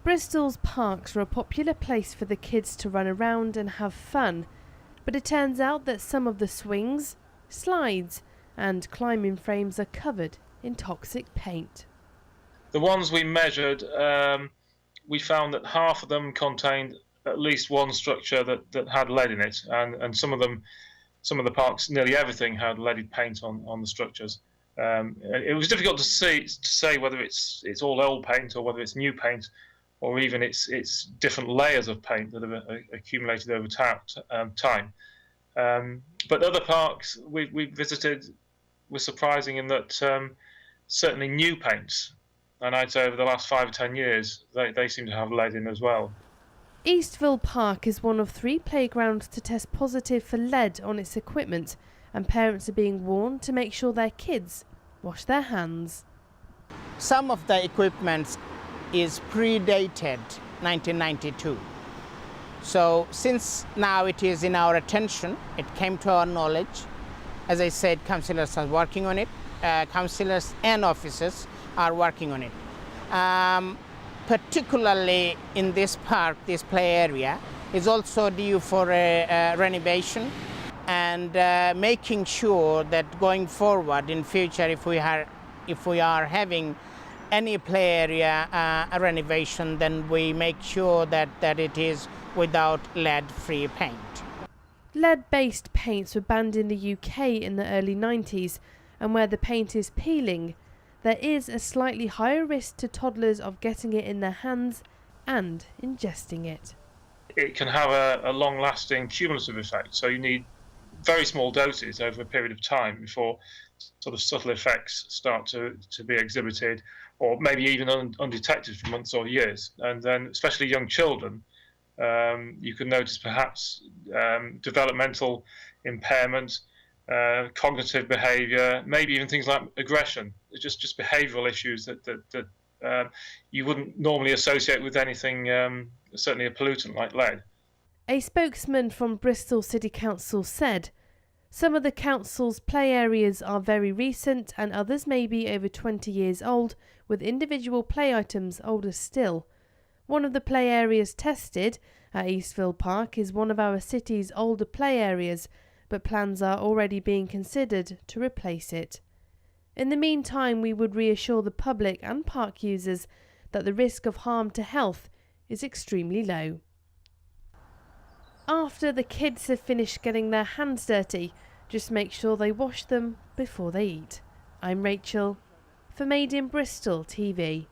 Bristol's parks are a popular place for the kids to run around and have fun, but it turns out that some of the swings, slides and climbing frames are covered in toxic paint. The ones we measured, we found that half of them contained at least one structure that had lead in it, and some of the parks, nearly everything had leaded paint on the structures. It was difficult to say whether it's all old paint or whether it's new paint, or even it's different layers of paint that have accumulated over time. But other parks we visited were surprising in that certainly new paints, and I'd say over the last 5 or 10 years, they seem to have lead in as well. Eastville Park is one of 3 playgrounds to test positive for lead on its equipment, and parents are being warned to make sure their kids wash their hands. Some of the equipment is predated 1992. So since now it is in our attention, it came to our knowledge. As I said, councillors are working on it. Councillors and officers are working on it. Particularly in this park, this play area is also due for a renovation, and making sure that going forward in future, if we are having any play area renovation, then we make sure that it is without lead-free paint. Lead-based paints were banned in the UK in the early 90s, and where the paint is peeling, there is a slightly higher risk to toddlers of getting it in their hands and ingesting it. It can have a long-lasting cumulative effect, so you need very small doses over a period of time before sort of subtle effects start to be exhibited, or maybe even undetected for months or years. And then, especially young children, you can notice perhaps developmental impairment, cognitive behaviour, maybe even things like aggression. It's just behavioural issues that you wouldn't normally associate with anything, certainly a pollutant like lead. A spokesman from Bristol City Council said, "Some of the council's play areas are very recent and others may be over 20 years old, with individual play items older still. One of the play areas tested at Eastville Park is one of our city's older play areas, but plans are already being considered to replace it. In the meantime, we would reassure the public and park users that the risk of harm to health is extremely low." After the kids have finished getting their hands dirty, just make sure they wash them before they eat. I'm Rachel for Made in Bristol TV.